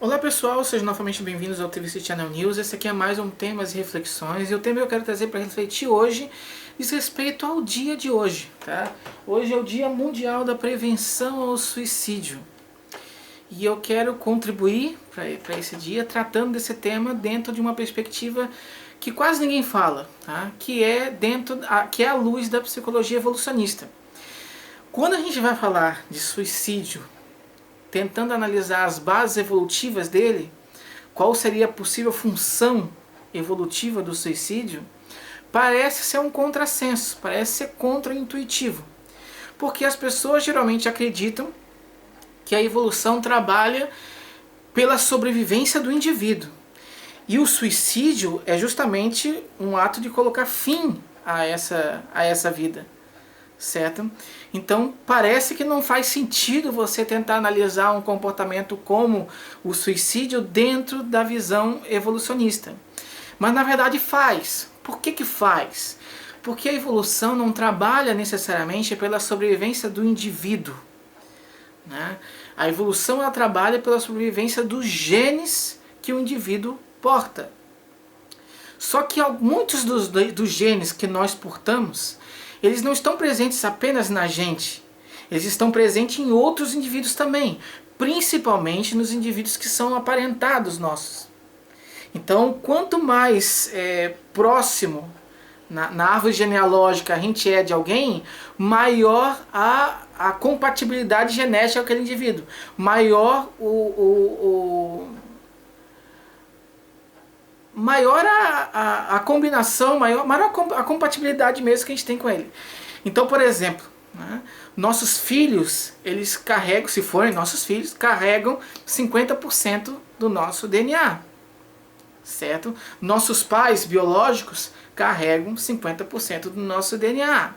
Olá pessoal, sejam novamente bem-vindos ao TVC Channel News. Esse aqui é mais um Temas e Reflexões, e o tema que eu quero trazer para refletir hoje diz respeito ao dia de hoje, tá? Hoje é o Dia Mundial da Prevenção ao Suicídio, e eu quero contribuir para esse dia tratando desse tema dentro de uma perspectiva que quase ninguém fala, tá? Que é a luz da psicologia evolucionista. Quando a gente vai falar de suicídio, tentando analisar as bases evolutivas dele, qual seria a possível função evolutiva do suicídio, parece ser um contrassenso, parece ser contra-intuitivo. Porque as pessoas geralmente acreditam que a evolução trabalha pela sobrevivência do indivíduo. E o suicídio é justamente um ato de colocar fim a essa vida. Certo? Então parece que não faz sentido você tentar analisar um comportamento como o suicídio dentro da visão evolucionista. Mas na verdade faz. Por que faz? Porque a evolução não trabalha necessariamente pela sobrevivência do indivíduo, né? A evolução ela trabalha pela sobrevivência dos genes que o indivíduo porta. Só que muitos dos genes que nós portamos, eles não estão presentes apenas na gente, eles estão presentes em outros indivíduos também, principalmente nos indivíduos que são aparentados nossos. Então, quanto mais próximo na árvore genealógica a gente é de alguém, maior a compatibilidade genética daquele indivíduo, maior maior a combinação, maior a compatibilidade mesmo que a gente tem com ele. Então, por exemplo, né, nossos filhos, eles carregam, se forem nossos filhos, carregam 50% do nosso DNA, certo? Nossos pais biológicos carregam 50% do nosso DNA.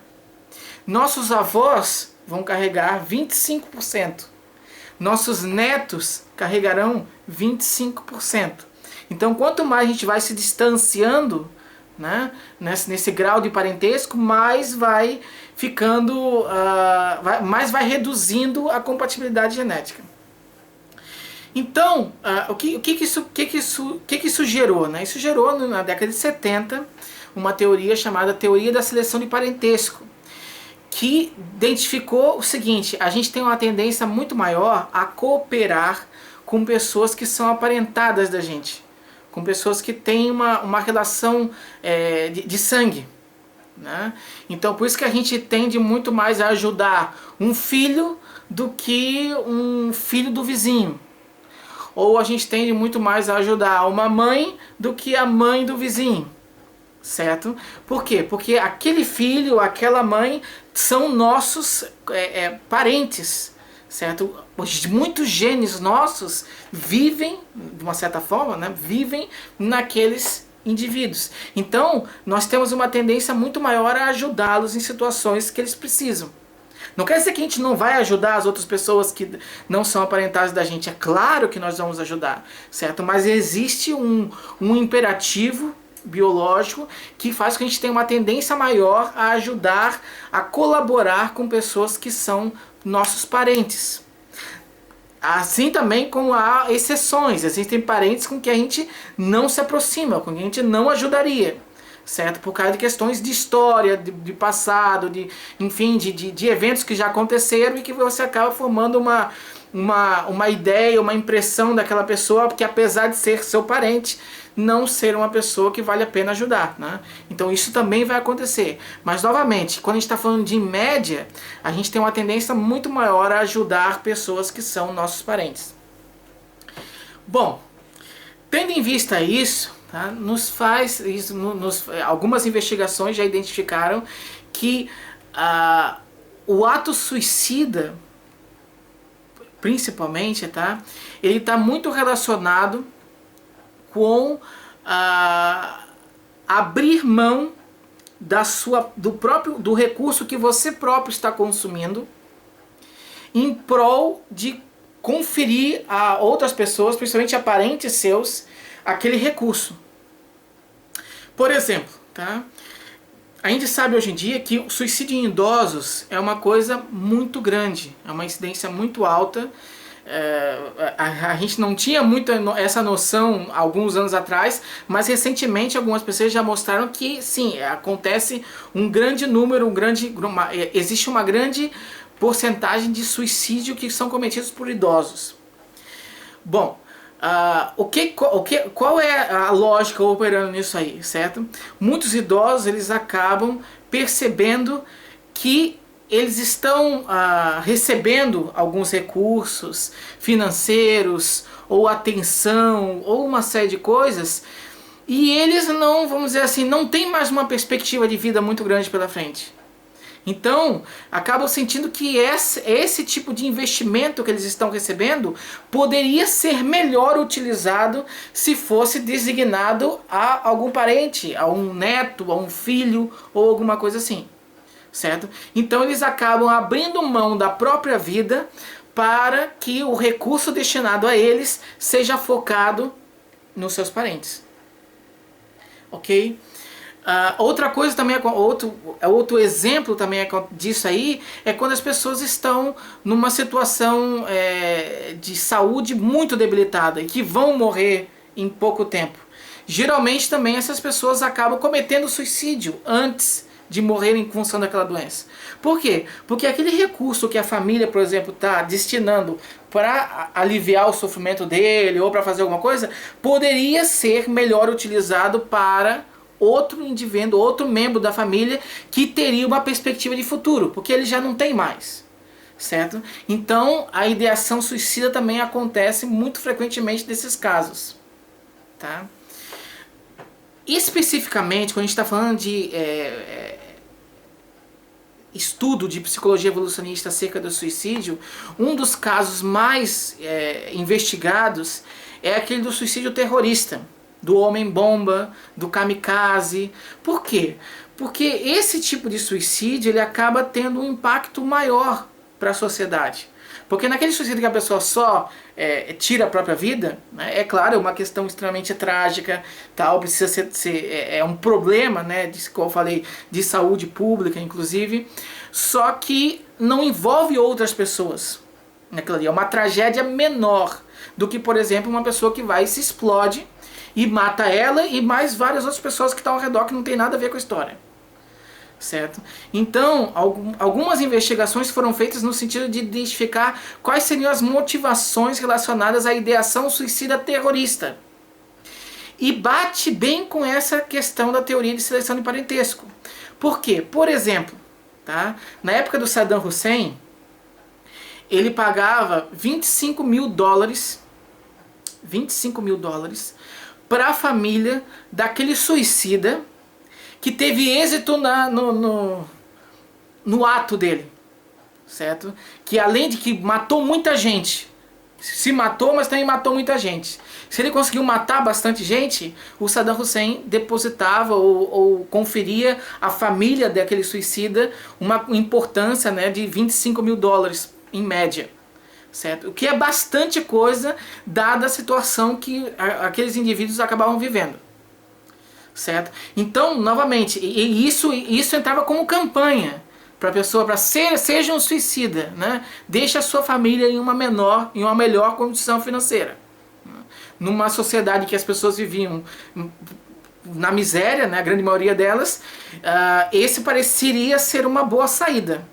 Nossos avós vão carregar 25%. Nossos netos carregarão 25%. Então, quanto mais a gente vai se distanciando, né, nesse grau de parentesco, mais vai ficando, mais vai reduzindo a compatibilidade genética. Então, o que isso gerou? Né? Isso gerou, na década de 70, uma teoria chamada Teoria da Seleção de Parentesco, que identificou o seguinte: a gente tem uma tendência muito maior a cooperar com pessoas que são aparentadas da gente, com pessoas que têm uma relação de sangue, né? Então por isso que a gente tende muito mais a ajudar um filho do que um filho do vizinho. Ou a gente tende muito mais a ajudar uma mãe do que a mãe do vizinho. Certo? Por quê? Porque aquele filho, aquela mãe são nossos parentes. Certo? Muitos genes nossos vivem, de uma certa forma, né, vivem naqueles indivíduos. Então, nós temos uma tendência muito maior a ajudá-los em situações que eles precisam. Não quer dizer que a gente não vai ajudar as outras pessoas que não são aparentadas da gente. É claro que nós vamos ajudar, certo? Mas existe um imperativo biológico que faz com que a gente tenha uma tendência maior a ajudar, a colaborar com pessoas que são nossos parentes. Assim também como há exceções, existem parentes com que a gente não se aproxima, com que a gente não ajudaria, certo? Por causa de questões de história, de passado, enfim, de eventos que já aconteceram e que você acaba formando uma ideia, uma impressão daquela pessoa que, apesar de ser seu parente, não ser uma pessoa que vale a pena ajudar, né? Então isso também vai acontecer. Mas novamente, quando a gente está falando de média, a gente tem uma tendência muito maior a ajudar pessoas que são nossos parentes. Bom, tendo em vista isso, tá, algumas investigações já identificaram que o ato suicida, principalmente, tá, ele está muito relacionado com abrir mão do recurso que você próprio está consumindo em prol de conferir a outras pessoas, principalmente a parentes seus, aquele recurso. Por exemplo, tá? A gente sabe hoje em dia que o suicídio em idosos é uma coisa muito grande, é uma incidência muito alta. a gente não tinha muito essa noção alguns anos atrás, mas recentemente algumas pessoas já mostraram que sim, acontece um grande número, existe uma grande porcentagem de suicídio que são cometidos por idosos. Bom, qual é a lógica operando nisso aí, certo? Muitos idosos eles acabam percebendo que eles estão recebendo alguns recursos financeiros, ou atenção, ou uma série de coisas, e eles não, vamos dizer assim, não tem mais uma perspectiva de vida muito grande pela frente. Então, acabam sentindo que esse tipo de investimento que eles estão recebendo poderia ser melhor utilizado se fosse designado a algum parente, a um neto, a um filho, ou alguma coisa assim. Certo? Então eles acabam abrindo mão da própria vida para que o recurso destinado a eles seja focado nos seus parentes. Ok? Outra coisa também, outro exemplo também disso aí é quando as pessoas estão numa situação de saúde muito debilitada e que vão morrer em pouco tempo. Geralmente também essas pessoas acabam cometendo suicídio antes de morrer em função daquela doença. Por quê? Porque aquele recurso que a família, por exemplo, está destinando para aliviar o sofrimento dele ou para fazer alguma coisa, poderia ser melhor utilizado para outro indivíduo, outro membro da família que teria uma perspectiva de futuro, porque ele já não tem mais. Certo? Então, a ideação suicida também acontece muito frequentemente nesses casos. Tá? Especificamente, quando a gente está falando de estudo de psicologia evolucionista acerca do suicídio, um dos casos mais investigados é aquele do suicídio terrorista, do homem-bomba, do kamikaze. Por quê? Porque esse tipo de suicídio ele acaba tendo um impacto maior para a sociedade. Porque naquele suicídio que a pessoa só tira a própria vida, né, é claro, é uma questão extremamente trágica, tal, precisa ser um problema, né, como eu falei, de saúde pública, inclusive, só que não envolve outras pessoas naquilo ali. É uma tragédia menor do que, por exemplo, uma pessoa que vai e se explode e mata ela e mais várias outras pessoas que estão ao redor que não tem nada a ver com a história. Certo? Então, algumas investigações foram feitas no sentido de identificar quais seriam as motivações relacionadas à ideação suicida terrorista. E bate bem com essa questão da teoria de seleção de parentesco. Por quê? Por exemplo, tá? Na época do Saddam Hussein, ele pagava $25 mil para a família daquele suicida que teve êxito no ato dele, certo? Que além de que matou muita gente, se matou, mas também matou muita gente. Se ele conseguiu matar bastante gente, o Saddam Hussein depositava ou conferia à família daquele suicida uma importância, né, de $25 mil em média. Certo? O que é bastante coisa dada a situação que aqueles indivíduos acabavam vivendo. Certo? Então, novamente, isso entrava como campanha para a pessoa, para seja um suicida, né? Deixe a sua família em uma melhor condição financeira. Numa sociedade que as pessoas viviam na miséria, né, a grande maioria delas, esse pareceria ser uma boa saída.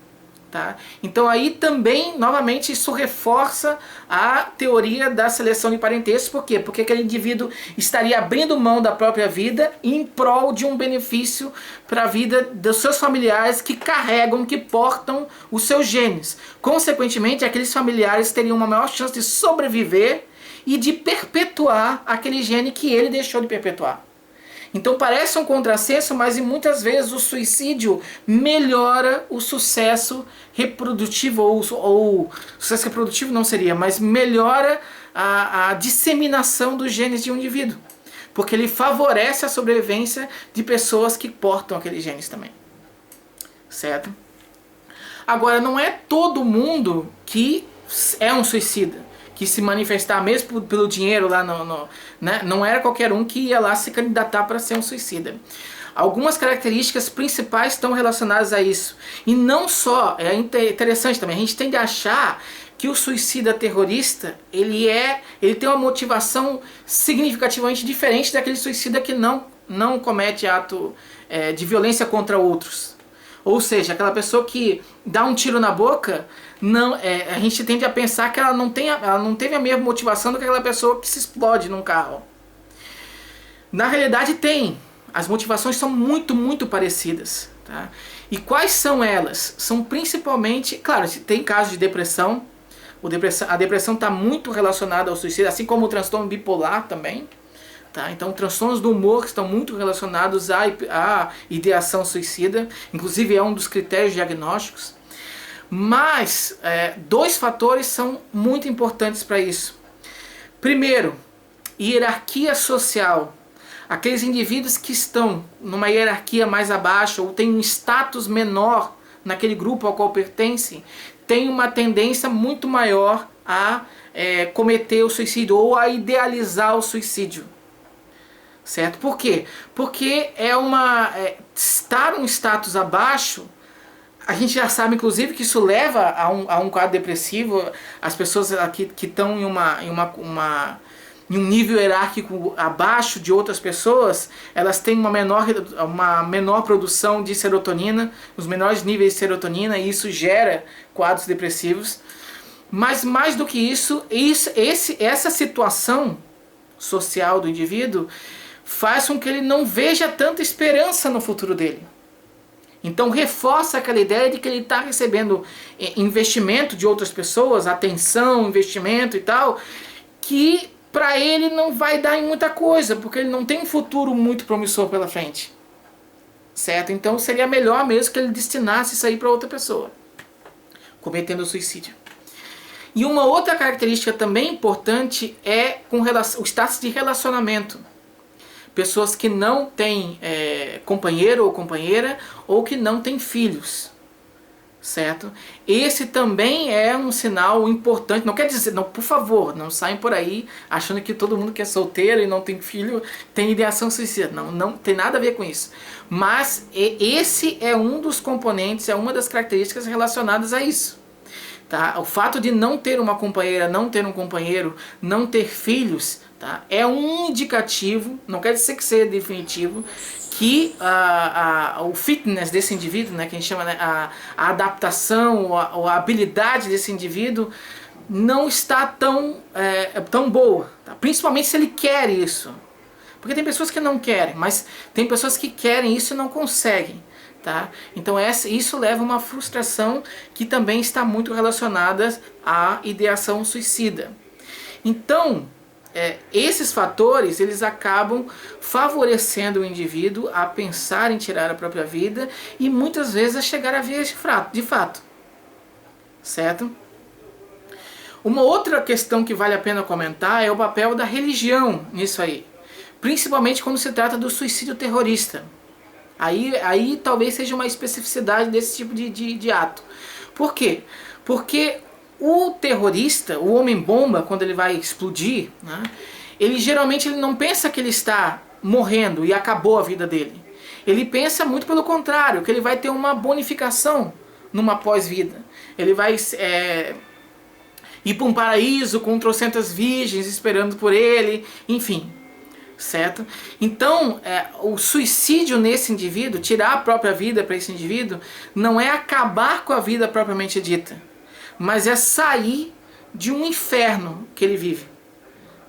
Tá? Então aí também, novamente, isso reforça a teoria da seleção de parentesco. Por quê? Porque aquele indivíduo estaria abrindo mão da própria vida em prol de um benefício para a vida dos seus familiares que carregam, que portam os seus genes. Consequentemente, aqueles familiares teriam uma maior chance de sobreviver e de perpetuar aquele gene que ele deixou de perpetuar. Então parece um contrassenso, mas muitas vezes o suicídio melhora o sucesso reprodutivo, ou sucesso reprodutivo não seria, mas melhora a disseminação dos genes de um indivíduo. Porque ele favorece a sobrevivência de pessoas que portam aqueles genes também. Certo? Agora, não é todo mundo que é um suicida, que se manifestar mesmo pelo dinheiro lá né? Não era qualquer um que ia lá se candidatar para ser um suicida. Algumas características principais estão relacionadas a isso. E não só, é interessante também, a gente tende a achar que o suicida terrorista, ele tem uma motivação significativamente diferente daquele suicida que não comete ato de violência contra outros. Ou seja, aquela pessoa que dá um tiro na boca, a gente tende a pensar que ela não teve a mesma motivação do que aquela pessoa que se explode num carro. Na realidade tem. As motivações são muito, muito parecidas. Tá? E quais são elas? São principalmente, claro, tem casos de depressão. A depressão está muito relacionada ao suicídio, assim como o transtorno bipolar também. Tá? Então, transtornos do humor estão muito relacionados à ideação suicida. Inclusive, é um dos critérios diagnósticos. Mas, dois fatores são muito importantes para isso. Primeiro, hierarquia social. Aqueles indivíduos que estão numa hierarquia mais abaixo ou têm um status menor naquele grupo ao qual pertencem, têm uma tendência muito maior a cometer o suicídio ou a idealizar o suicídio. Certo? Por quê? Porque estar um status abaixo, a gente já sabe inclusive que isso leva a um quadro depressivo. As pessoas que estão em um nível hierárquico abaixo de outras pessoas, elas têm uma menor produção de serotonina, os menores níveis de serotonina, e isso gera quadros depressivos. Mas mais do que isso, essa situação social do indivíduo faz com que ele não veja tanta esperança no futuro dele. Então reforça aquela ideia de que ele está recebendo investimento de outras pessoas, atenção, investimento e tal, que para ele não vai dar em muita coisa, porque ele não tem um futuro muito promissor pela frente. Certo? Então seria melhor mesmo que ele destinasse isso aí para outra pessoa, cometendo suicídio. E uma outra característica também importante é com relação ao status de relacionamento. Pessoas que não têm companheiro ou companheira, ou que não têm filhos. Certo? Esse também é um sinal importante. Não quer dizer, não, por favor, não saiam por aí achando que todo mundo que é solteiro e não tem filho tem ideação suicida. Não tem nada a ver com isso. Mas esse é um dos componentes, é uma das características relacionadas a isso. Tá? O fato de não ter uma companheira, não ter um companheiro, não ter filhos, tá? É um indicativo, não quer dizer que seja definitivo, que o fitness desse indivíduo, né, que a gente chama, né, a adaptação, a habilidade desse indivíduo não está tão boa. Tá? Principalmente se ele quer isso. Porque tem pessoas que não querem, mas tem pessoas que querem isso e não conseguem. Tá? Então isso leva a uma frustração que também está muito relacionada à ideação suicida. Então, esses fatores eles acabam favorecendo o indivíduo a pensar em tirar a própria vida e muitas vezes a chegar a vias de fato. Certo? Uma outra questão que vale a pena comentar é o papel da religião nisso aí. Principalmente quando se trata do suicídio terrorista. Aí talvez seja uma especificidade desse tipo de ato. Por quê? Porque o terrorista, o homem-bomba, quando ele vai explodir, né, ele geralmente não pensa que ele está morrendo e acabou a vida dele. Ele pensa muito pelo contrário, que ele vai ter uma bonificação numa pós-vida. Ele vai ir para um paraíso com trocentas virgens esperando por ele, enfim. Certo? Então, o suicídio nesse indivíduo, tirar a própria vida para esse indivíduo, não é acabar com a vida propriamente dita, mas é sair de um inferno que ele vive.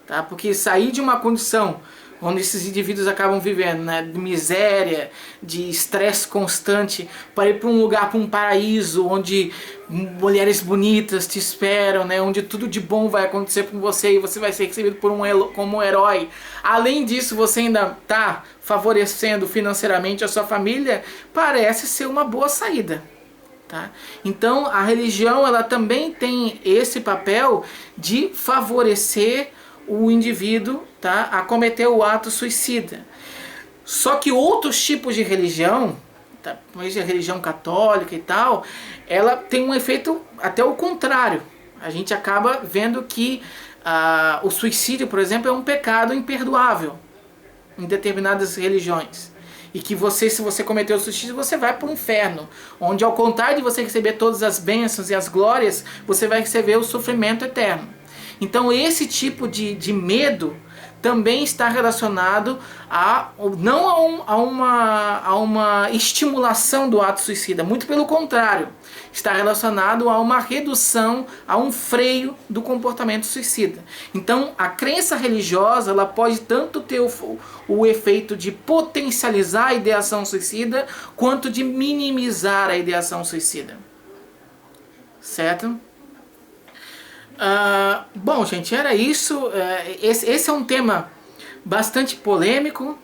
Tá? Porque sair de uma condição onde esses indivíduos acabam vivendo, né, de miséria, de estresse constante, para ir para um lugar, para um paraíso, onde mulheres bonitas te esperam, né, onde tudo de bom vai acontecer com você e você vai ser recebido como um herói. Além disso, você ainda está favorecendo financeiramente a sua família, parece ser uma boa saída. Tá? Então, a religião ela também tem esse papel de favorecer o indivíduo, tá, a cometer o ato suicida. Só que outros tipos de religião, tá, a religião católica e tal, ela tem um efeito até o contrário. A gente acaba vendo que o suicídio, por exemplo, é um pecado imperdoável em determinadas religiões. E que você, se você cometeu suicídio, você vai para o inferno, onde ao contrário de você receber todas as bênçãos e as glórias, você vai receber o sofrimento eterno. Então esse tipo de medo também está relacionado não a uma estimulação do ato suicida, muito pelo contrário, está relacionado a uma redução, a um freio do comportamento suicida. Então a crença religiosa ela pode tanto ter o efeito de potencializar a ideação suicida, quanto de minimizar a ideação suicida. Certo? Bom, gente, era isso. Esse é um tema bastante polêmico.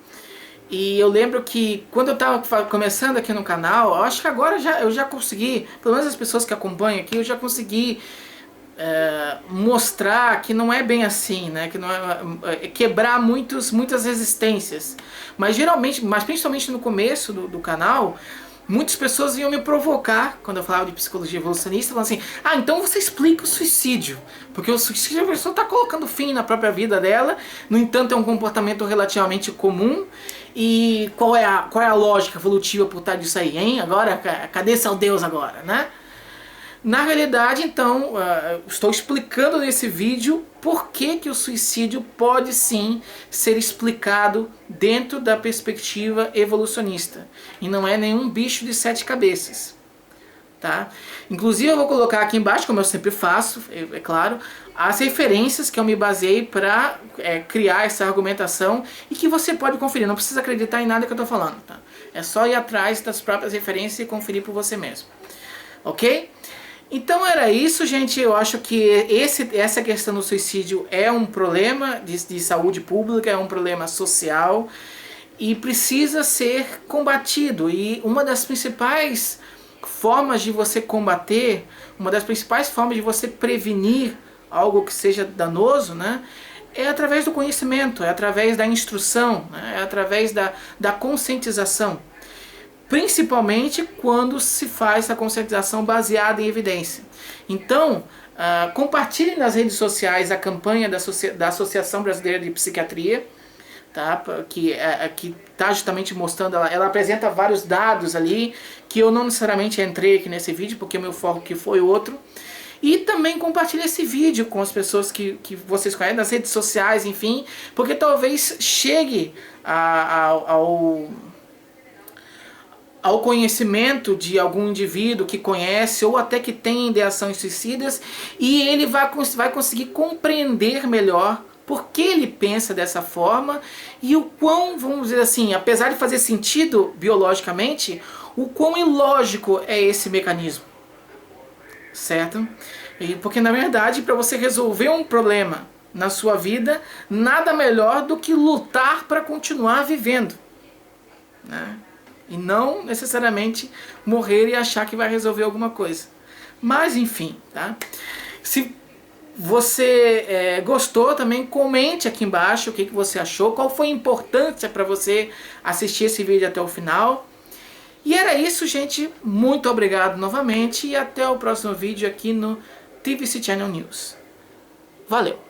E eu lembro que quando eu estava começando aqui no canal, eu acho que agora eu já consegui, pelo menos as pessoas que acompanham aqui, eu já consegui mostrar que não é bem assim, né? Que não é quebrar muitas resistências. Mas principalmente no começo do canal, muitas pessoas iam me provocar quando eu falava de psicologia evolucionista, falando assim: ah, então você explica o suicídio, porque o suicídio a pessoa está colocando fim na própria vida dela, no entanto é um comportamento relativamente comum, e qual é a lógica evolutiva por trás disso aí, hein? Agora, cadê seu Deus agora, né? Na realidade, então, estou explicando nesse vídeo por que o suicídio pode sim ser explicado dentro da perspectiva evolucionista. E não é nenhum bicho de 7 cabeças. Tá? Inclusive eu vou colocar aqui embaixo, como eu sempre faço, é claro, as referências que eu me baseei para criar essa argumentação e que você pode conferir. Não precisa acreditar em nada que eu estou falando. Tá? É só ir atrás das próprias referências e conferir por você mesmo. Ok? Então era isso, gente. Eu acho que essa questão do suicídio é um problema de saúde pública, é um problema social e precisa ser combatido. E uma das principais formas de você combater, uma das principais formas de você prevenir algo que seja danoso, né, é através do conhecimento, é através da instrução, né, é através da conscientização. Principalmente quando se faz essa conscientização baseada em evidência. Então, compartilhe nas redes sociais a campanha da Associação Brasileira de Psiquiatria, tá? que está justamente mostrando, ela apresenta vários dados ali, que eu não necessariamente entrei aqui nesse vídeo, porque o meu foco aqui foi outro. E também compartilhe esse vídeo com as pessoas que vocês conhecem, nas redes sociais, enfim, porque talvez chegue ao conhecimento de algum indivíduo que conhece ou até que tem ideações suicidas, e ele vai conseguir compreender melhor por que ele pensa dessa forma e o quão, vamos dizer assim, apesar de fazer sentido biologicamente, o quão ilógico é esse mecanismo. Certo? Porque na verdade, para você resolver um problema na sua vida, nada melhor do que lutar para continuar vivendo, né? E não necessariamente morrer e achar que vai resolver alguma coisa. Mas enfim, tá? Se você gostou, também comente aqui embaixo o que você achou, qual foi a importância para você assistir esse vídeo até o final. E era isso, gente. Muito obrigado novamente e até o próximo vídeo aqui no TVC Channel News. Valeu!